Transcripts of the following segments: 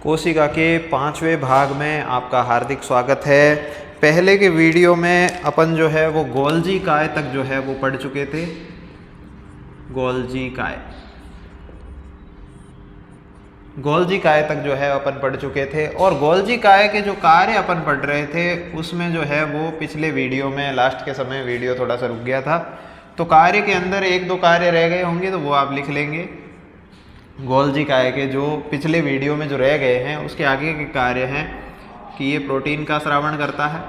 कोशिका के 5वें भाग में आपका हार्दिक स्वागत है। पहले के वीडियो में अपन जो है वो गोल्जी काय तक जो है वो पढ़ चुके थे। गोल्जी काय तक जो है अपन पढ़ चुके थे और गोल्जी काय के जो कार्य अपन पढ़ रहे थे उसमें जो है वो पिछले वीडियो में लास्ट के समय वीडियो थोड़ा सा रुक गया था, तो कार्य के अंदर एक दो कार्य रह गए होंगे तो वो आप लिख लेंगे। गोल्जी काय के जो पिछले वीडियो में जो रह गए हैं उसके आगे के कार्य हैं कि ये प्रोटीन का स्रावण करता है,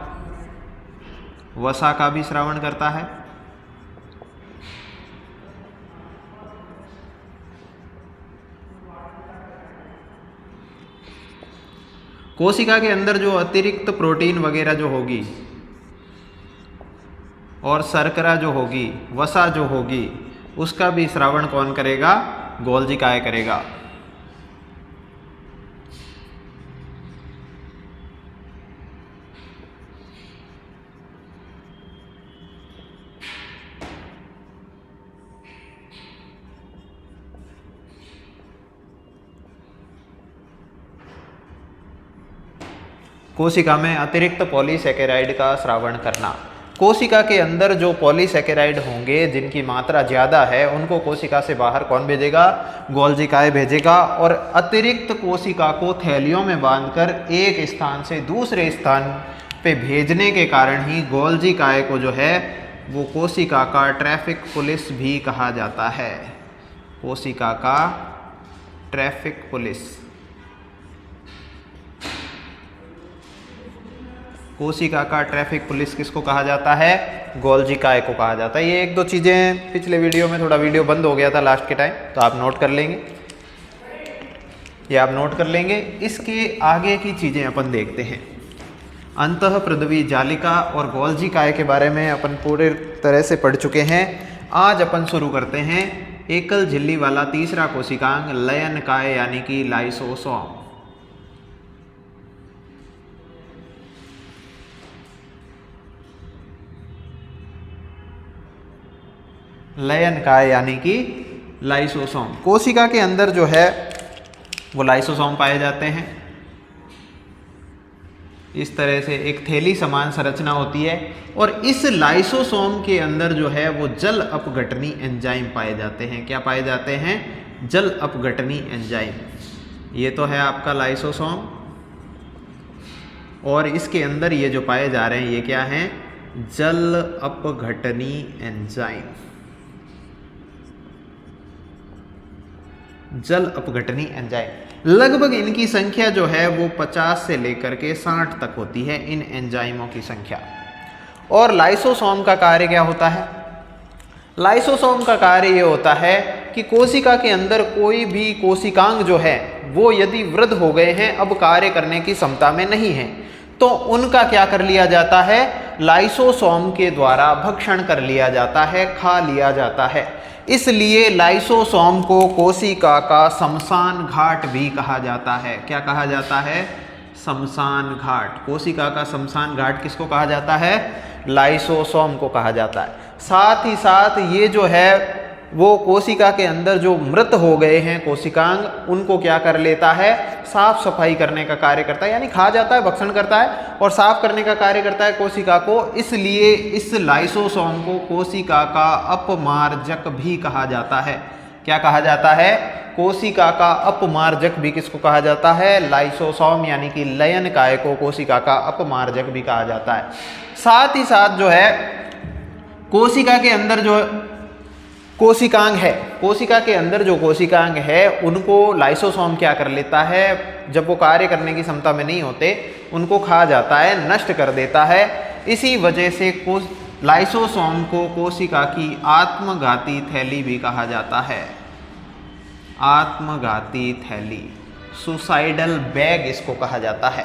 वसा का भी स्रावण करता है, कोशिका के अंदर जो अतिरिक्त प्रोटीन वगैरह जो होगी और शर्करा जो होगी, वसा जो होगी, उसका भी स्रावण कौन करेगा? गोल्जी काय करेगा। कोशिका में अतिरिक्त पॉलीसैकेराइड का स्रावण करना। कोशिका के अंदर जो पॉलीसैकेराइड होंगे जिनकी मात्रा ज़्यादा है उनको कोशिका से बाहर कौन भेजेगा? गोल्जी काय भेजेगा। और अतिरिक्त कोशिका को थैलियों में बांधकर एक स्थान से दूसरे स्थान पे भेजने के कारण ही गोल्जी काय को जो है वो कोशिका का ट्रैफिक पुलिस भी कहा जाता है। कोशिका का ट्रैफिक पुलिस, कोशिका का ट्रैफिक पुलिस किसको कहा जाता है? गोल्जी काय को कहा जाता है। ये एक दो चीज़ें पिछले वीडियो में थोड़ा वीडियो बंद हो गया था लास्ट के टाइम, तो आप नोट कर लेंगे, ये आप नोट कर लेंगे। इसके आगे की चीज़ें अपन देखते हैं। अंतः पृथ्वी जालिका और गोल्जी काय के बारे में अपन पूरे तरह से पढ़ चुके हैं। आज अपन शुरू करते हैं एकल झिल्ली वाला तीसरा कोशिकांग लयन काय यानी कि लाइसोसोम। लयन काय यानी कि लाइसोसोम। कोशिका के अंदर जो है वो लाइसोसोम पाए जाते हैं। इस तरह से एक थैली समान संरचना होती है और इस लाइसोसोम के अंदर जो है वो जल अपघटनी एंजाइम पाए जाते हैं। क्या पाए जाते हैं? जल अपघटनी एंजाइम। ये तो है आपका लाइसोसोम और इसके अंदर ये जो पाए जा रहे हैं ये क्या हैं? जल अपघटनी एंजाइम। जल अपघटनी एंजाइम लगभग इनकी संख्या जो है वो 50 से लेकर के 60 तक होती है, इन एंजाइमों की संख्या। और लाइसोसोम का कार्य क्या होता है? लाइसोसोम का कार्य ये होता है कि कोशिका के अंदर कोई भी कोशिकांग जो है वो यदि वृद्ध हो गए हैं, अब कार्य करने की क्षमता में नहीं है, तो उनका क्या कर लिया जाता है? लाइसोसोम के द्वारा भक्षण कर लिया जाता है, खा लिया जाता है। इसलिए लाइसोसोम को कोशिका का शमशान घाट भी कहा जाता है। क्या कहा जाता है? शमशान घाट। कोशिका का शमशान घाट किसको कहा जाता है? लाइसोसोम को कहा जाता है। साथ ही साथ ये जो है वो कोशिका के अंदर जो मृत हो गए हैं कोशिकांग, उनको क्या कर लेता है? साफ सफाई करने का कार्य करता है, यानी खा जाता है, भक्षण करता है और साफ करने का कार्य करता है कोशिका को। इसलिए इस लाइसोसोम को कोशिका का अपमार्जक भी कहा जाता है। क्या कहा जाता है? कोशिका का अपमार्जक भी किसको कहा जाता है? लाइसोसोम यानी कि लयन काय को कोशिका का अपमार्जक भी कहा जाता है। साथ ही साथ जो है कोशिका के अंदर जो कोशिकांग है, कोशिका के अंदर जो कोशिकांग है उनको लाइसोसोम क्या कर लेता है? जब वो कार्य करने की क्षमता में नहीं होते उनको खा जाता है, नष्ट कर देता है। इसी वजह से लाइसोसोम को कोशिका की आत्मघाती थैली भी कहा जाता है। आत्मघाती थैली, सुसाइडल बैग इसको कहा जाता है।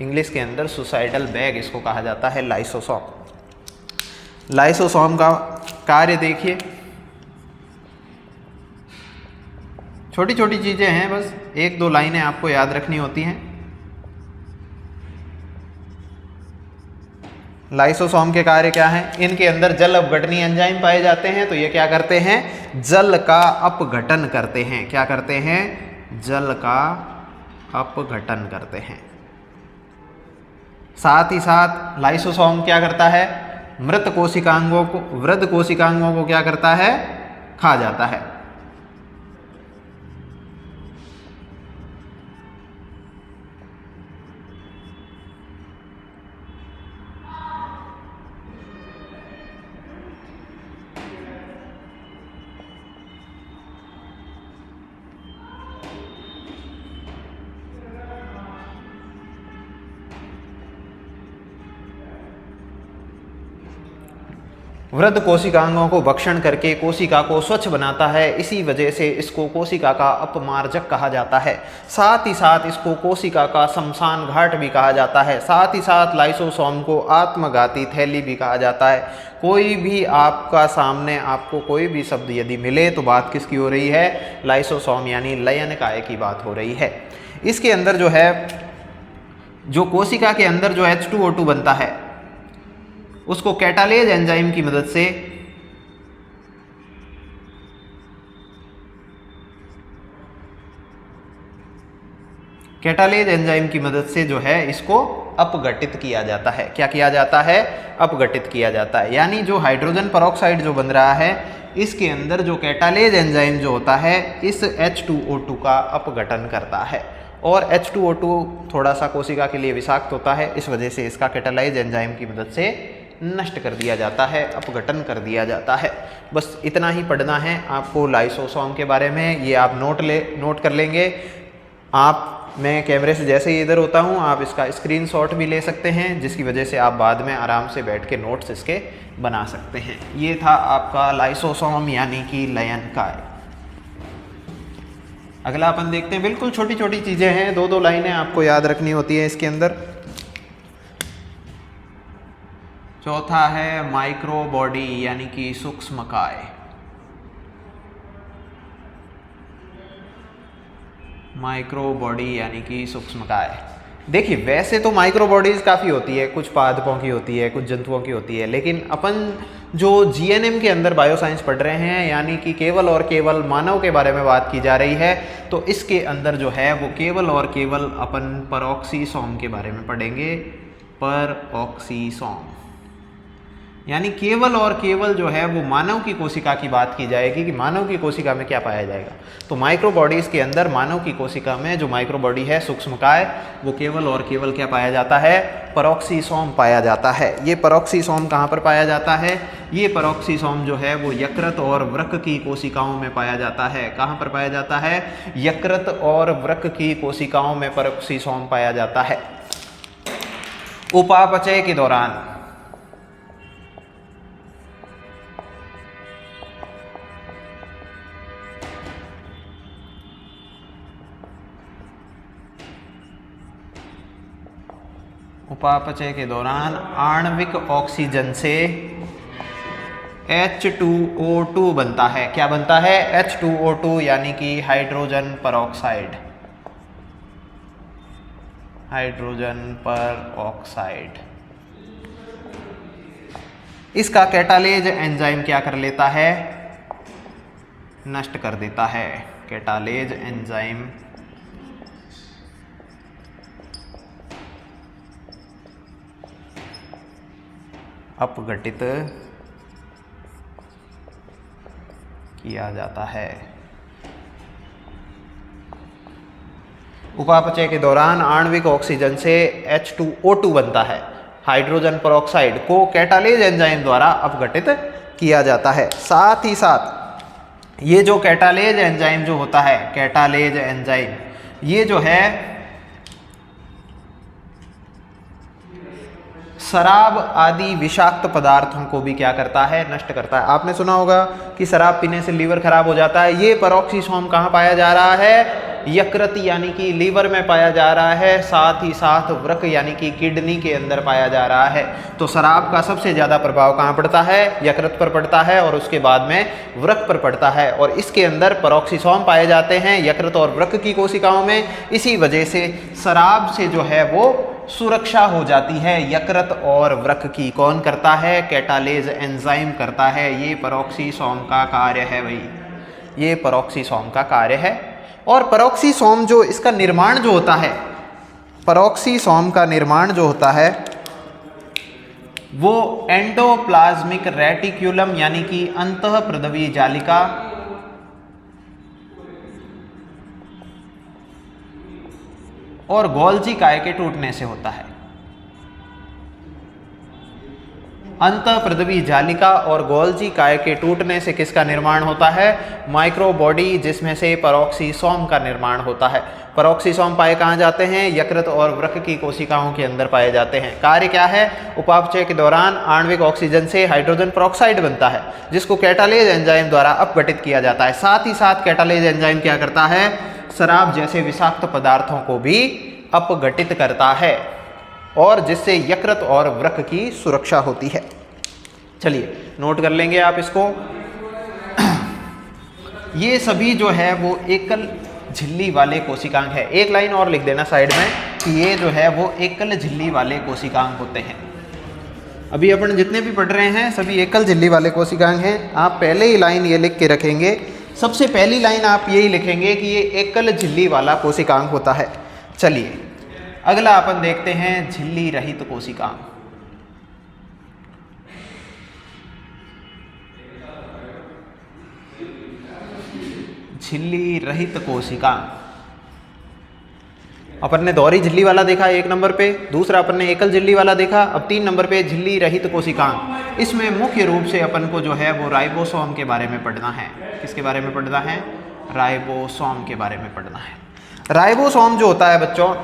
इंग्लिश के अंदर सुसाइडल बैग इसको कहा जाता है लाइसोसोम। लाइसोसोम का कार्य देखिए, छोटी छोटी चीज़ें हैं, बस एक दो लाइनें आपको याद रखनी होती हैं। लाइसोसोम के कार्य क्या हैं? इनके अंदर जल अपघटनी एंजाइम पाए जाते हैं, तो ये क्या करते हैं? जल का अपघटन करते हैं। क्या करते हैं? जल का अपघटन करते हैं। साथ ही साथ लाइसोसोम क्या करता है, मृत कोशिकांगों को, वृद्ध कोशिकांगों को क्या करता है, खा जाता है। वृद्ध कोशिकांगों को भक्षण करके कोशिका को स्वच्छ बनाता है, इसी वजह से इसको कोशिका का अपमार्जक कहा जाता है। साथ ही साथ इसको कोशिका का शमशान घाट भी कहा जाता है। साथ ही साथ लाइसोसोम को आत्मघाती थैली भी कहा जाता है। कोई भी आपका सामने आपको कोई भी शब्द यदि मिले तो बात किसकी हो रही है, लाइसोसोम यानी लयनकाय की बात हो रही है। इसके अंदर जो है, जो कोशिका के अंदर जो H2O2 बनता है उसको कैटालेज एंजाइम की मदद से जो है इसको अपघटित किया जाता है। क्या किया जाता है, अपघटित किया जाता है। यानी जो हाइड्रोजन परऑक्साइड जो बन रहा है इसके अंदर जो कैटालेज एंजाइम जो होता है इस H2O2 का अपघटन करता है, और H2O2 थोड़ा सा कोशिका के लिए विषाक्त होता है, इस वजह से इसका कैटालाइज एंजाइम की मदद से नष्ट कर दिया जाता है, अपघटन कर दिया जाता है। बस इतना ही पढ़ना है आपको लाइसोसोम के बारे में। ये आप नोट कर लेंगे। मैं कैमरे से जैसे ही इधर होता हूँ आप इसका स्क्रीनशॉट भी ले सकते हैं, जिसकी वजह से आप बाद में आराम से बैठ के नोट्स इसके बना सकते हैं। ये था आपका लाइसोसोम यानी कि लयनकाय। अगला अपन देखते हैं, बिल्कुल छोटी छोटी चीज़ें हैं, 2-2 लाइनें आपको याद रखनी होती है इसके अंदर। चौथा है माइक्रो बॉडी यानी कि सूक्ष्मकाय। माइक्रो बॉडी यानी कि सूक्ष्मकाय। देखिए वैसे तो माइक्रो बॉडीज़ काफ़ी होती है, कुछ पादपों की होती है, कुछ जंतुओं की होती है, लेकिन अपन जो जीएनएम के अंदर बायोसाइंस पढ़ रहे हैं यानी कि केवल और केवल मानव के बारे में बात की जा रही है, तो इसके अंदर जो है वो केवल और केवल अपन परऑक्सीसोम के बारे में पढ़ेंगे। परऑक्सीसोम यानी केवल और केवल जो है वो मानव की कोशिका की बात की जाएगी कि मानव की कोशिका में क्या पाया जाएगा। तो माइक्रो बॉडीज़ के अंदर मानव की कोशिका में जो माइक्रो बॉडी है सूक्ष्मकाय, वो केवल और केवल क्या पाया जाता है, परऑक्सीसोम पाया जाता है। ये परऑक्सीसोम कहाँ पर पाया जाता है, ये परऑक्सीसोम जो है वो यकृत और वृक्क की कोशिकाओं में पाया जाता है। कहाँ पर पाया जाता है, यकृत और वृक्क की कोशिकाओं में परऑक्सीसोम पाया जाता है। उपापचय के दौरान आणविक ऑक्सीजन से H2O2 बनता है। क्या बनता है, H2O2 यानी कि हाइड्रोजन परऑक्साइड। हाइड्रोजन परऑक्साइड इसका कैटालेज एंजाइम क्या कर लेता है, नष्ट कर देता है। कैटालेज एंजाइम अपघटित किया जाता है। उपापचय के दौरान आणविक ऑक्सीजन से H2O2 बनता है। हाइड्रोजन परऑक्साइड को कैटालेज एंजाइम द्वारा अपघटित किया जाता है। साथ ही साथ ये जो कैटालेज एंजाइम जो होता है, कैटालेज एंजाइम ये जो है शराब आदि विषाक्त पदार्थों को भी क्या करता है, नष्ट करता है। आपने सुना होगा कि शराब पीने से लीवर खराब हो जाता है। ये परऑक्सीसोम कहाँ पाया जा रहा है, यकृत यानी कि लीवर में पाया जा रहा है। साथ ही साथ वृक्क यानी कि किडनी के अंदर पाया जा रहा है। तो शराब का सबसे ज़्यादा प्रभाव कहाँ पड़ता है, यकृत पर पड़ता है और उसके बाद में वृक्क पर पड़ता है। और इसके अंदर परऑक्सीसोम पाए जाते हैं यकृत और वृक्क की कोशिकाओं में। इसी वजह से शराब से जो है वो सुरक्षा हो जाती है यकृत और वृक्क की। कौन करता है, कैटालेज एंजाइम करता है। ये परऑक्सीसोम का कार्य है भाई, ये परऑक्सीसोम का कार्य है। और पेरोक्सीसोम जो इसका निर्माण जो होता है, पेरोक्सीसोम का निर्माण जो होता है वो एंडोप्लाज्मिक रेटिक्यूलम यानी कि अंतःप्रदवीय जालिका और गोल्जी काय के टूटने से होता है। अंतःप्रदवीय जालिका और गोल्जी काय के टूटने से किसका निर्माण होता है? माइक्रोबॉडी, जिसमें से पेरोक्सीसोम का निर्माण होता है। पेरोक्सीसोम पाए कहाँ जाते हैं? यकृत और वृक्क की कोशिकाओं के अंदर पाए जाते हैं। कार्य क्या है? उपापचय के दौरान आणविक ऑक्सीजन से हाइड्रोजन पेरोक्साइड बनता है, जिसको कैटालेज एंजाइम द्वारा अपघटित किया जाता है। साथ ही साथ कैटालेज एंजाइम क्या करता है? शराब जैसे विषाक्त पदार्थों को भी अपघटित करता है और जिससे यकृत और वृक्क की सुरक्षा होती है। चलिए नोट कर लेंगे आप इसको। ये सभी जो है वो एकल झिल्ली वाले कोशिकांग है। एक लाइन और लिख देना साइड में कि ये जो है वो एकल झिल्ली वाले कोशिकांग होते हैं। अभी अपन जितने भी पढ़ रहे हैं सभी एकल झिल्ली वाले कोशिकांग हैं। आप पहले ही लाइन ये लिख के रखेंगे, सबसे पहली लाइन आप यही लिखेंगे कि ये एकल झिल्ली वाला कोशिकांग होता है। चलिए अगला अपन देखते हैं झिल्ली रहित कोशिकांग। झिल्ली रहित कोशिकांग अपन ने दोहरी झिल्ली वाला देखा एक नंबर पे, दूसरा अपन ने एकल झिल्ली वाला देखा, अब 3 नंबर पे झिल्ली रहित कोशिकांग। इसमें मुख्य रूप से अपन को जो है वो राइबोसोम के बारे में पढ़ना है। किसके बारे में पढ़ना है? राइबोसोम के बारे में पढ़ना है। राइबोसोम जो होता है बच्चों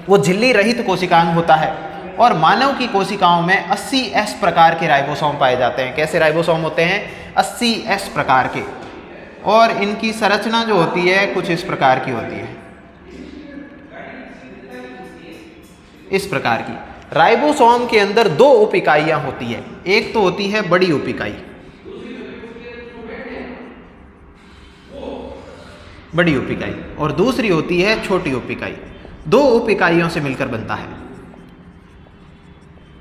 वो झिल्ली रहित कोशिकांग होता है और मानव की कोशिकाओं में 80S प्रकार के राइबोसोम पाए जाते हैं। कैसे राइबोसोम होते हैं? 80S प्रकार के। और इनकी संरचना जो होती है कुछ इस प्रकार की होती है, इस प्रकार की। राइबोसोम के अंदर 2 उप इकाइयां होती है। एक तो होती है बड़ी उप इकाई, बड़ी उप इकाई, और दूसरी होती है छोटी उप इकाई। 2 उप इकाइयों से मिलकर बनता है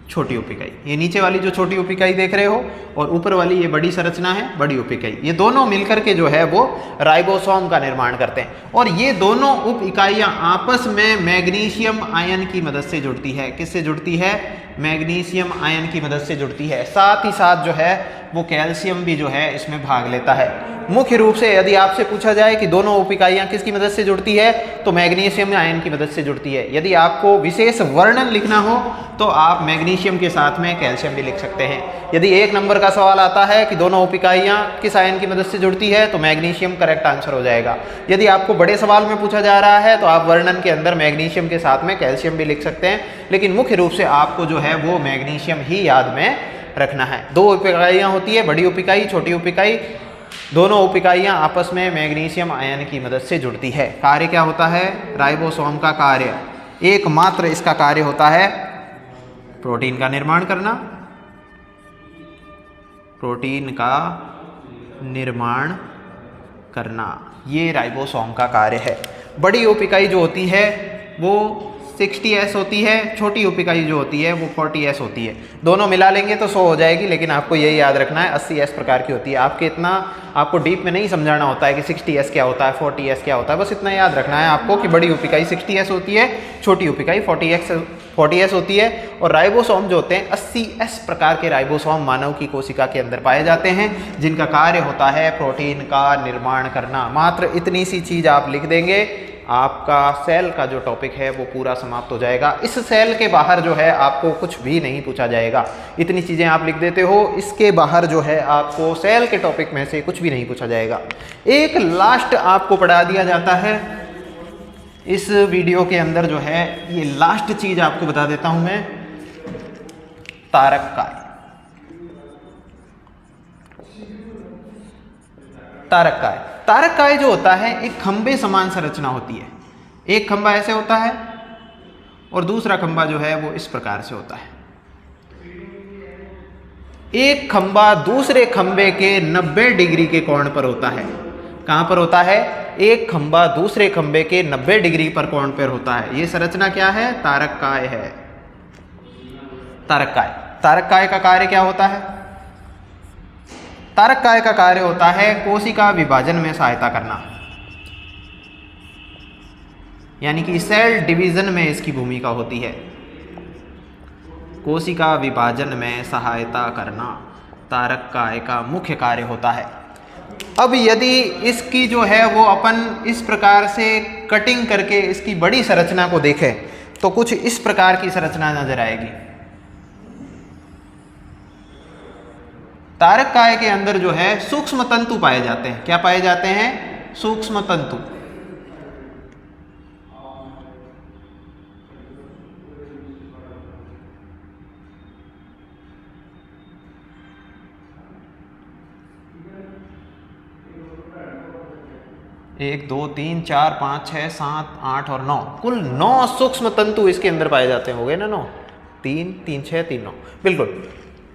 छोटी उप इकाई। ये नीचे वाली जो छोटी उप इकाई देख रहे हो और ऊपर वाली ये बड़ी संरचना है बड़ी उप इकाई। ये दोनों मिलकर के जो है वो राइबोसोम का निर्माण करते हैं और ये दोनों उप इकाइयां आपस में मैग्नीशियम आयन की मदद से जुड़ती है। किससे जुड़ती है? मैग्नीशियम आयन की मदद से जुड़ती है। साथ ही साथ जो है वो कैल्शियम भी जो है इसमें भाग लेता है। मुख्य रूप से यदि आपसे पूछा जाए कि दोनों उप इकाइयां किसकी मदद से जुड़ती है तो मैग्नीशियम आयन की मदद से जुड़ती है। यदि आपको विशेष वर्णन लिखना हो तो आप मैग्नीशियम के साथ में कैल्शियम भी लिख सकते हैं। यदि 1 नंबर का सवाल आता है कि दोनों उप इकाइयां किस आयन की मदद से जुड़ती है तो मैग्नीशियम करेक्ट आंसर हो जाएगा। यदि आपको बड़े सवाल में पूछा जा रहा है तो आप वर्णन के अंदर मैग्नीशियम के साथ में कैल्शियम भी लिख सकते हैं, लेकिन मुख्य रूप से आपको जो है वो मैग्नीशियम ही याद में रखना है। 2 उप इकाइयां होती है, बड़ी उप इकाई छोटी उप इकाई। दोनों उप इकाइयां आपस में मैग्नीशियम आयन की मदद से जुड़ती है। कार्य क्या होता है? राइबोसोम का कार्य एकमात्र इसका कार्य होता है प्रोटीन का निर्माण करना, प्रोटीन का निर्माण करना, ये राइबोसोम का कार्य है। बड़ी उप इकाई जो होती है वो 60S होती है, छोटी उप इकाई जो होती है वो 40S होती है। दोनों मिला लेंगे तो 100 हो जाएगी, लेकिन आपको यही याद रखना है 80S प्रकार की होती है। आपको डीप में नहीं समझाना होता है कि 60S क्या होता है 40S क्या होता है, बस इतना याद रखना है आपको कि बड़ी उप इकाई 60S होती है, छोटी उप इकाई 40S होती है। और राइबोसोम जो होते हैं 80S प्रकार के राइबोसोम मानव की कोशिका के अंदर पाए जाते हैं, जिनका कार्य होता है प्रोटीन का निर्माण करना। मात्र इतनी सी चीज आप लिख देंगे, आपका सेल का जो टॉपिक है वो पूरा समाप्त हो जाएगा। इस सेल के बाहर जो है आपको कुछ भी नहीं पूछा जाएगा। इतनी चीज़ें आप लिख देते हो, इसके बाहर जो है आपको सेल के टॉपिक में से कुछ भी नहीं पूछा जाएगा। एक लास्ट आपको पढ़ा दिया जाता है इस वीडियो के अंदर जो है, ये लास्ट चीज़ आपको बता देता हूँ मैं, तारक काय। तारक काय, तारक काय जो होता है एक खंबे समान संरचना होती है। एक खंबा ऐसे होता है और दूसरा खंबा जो है वो इस प्रकार से होता है। एक खंबा दूसरे खंबे के 90 डिग्री के कोण पर होता है। कहां पर होता है? एक खंबा दूसरे खंबे के 90 डिग्री पर कोण पर होता है। ये संरचना क्या है? तारक काय है। तारक काय, तारक काय का कार्य क्या होता है? तारक काय का कार्य होता है कोशिका विभाजन में सहायता करना। यानी कि सेल डिवीजन में इसकी भूमिका होती है। कोशिका विभाजन में सहायता करना तारक काय का मुख्य कार्य होता है। अब यदि इसकी जो है वो अपन इस प्रकार से कटिंग करके इसकी बड़ी संरचना को देखें तो कुछ इस प्रकार की संरचना नजर आएगी। तारक काय के अंदर जो है सूक्ष्म तंतु पाए जाते हैं। क्या पाए जाते हैं? सूक्ष्म तंतु। एक, दो, तीन, चार, पाँच, 6, 7, 8 और 9, कुल 9 सूक्ष्म तंतु इसके अंदर पाए जाते हैं। हो गए ना 9, 3, 3, 6, 3, 9, बिल्कुल।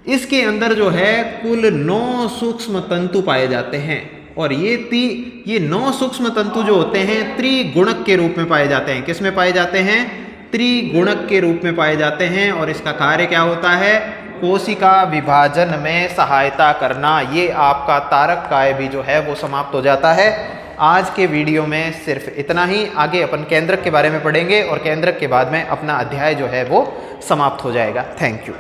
इसके अंदर जो है कुल 9 सूक्ष्म तंतु पाए जाते हैं और ये 9 सूक्ष्म तंतु जो होते हैं त्रिगुणक के रूप में पाए जाते हैं। किस में पाए जाते हैं? त्रिगुणक के रूप में पाए जाते हैं और इसका कार्य क्या होता है? कोशिका विभाजन में सहायता करना। ये आपका तारक काय भी जो है वो समाप्त हो जाता है। आज के वीडियो में सिर्फ इतना ही। आगे अपन केंद्रक के बारे में पढ़ेंगे और केंद्रक के बाद में अपना अध्याय जो है वो समाप्त हो जाएगा। Thank you.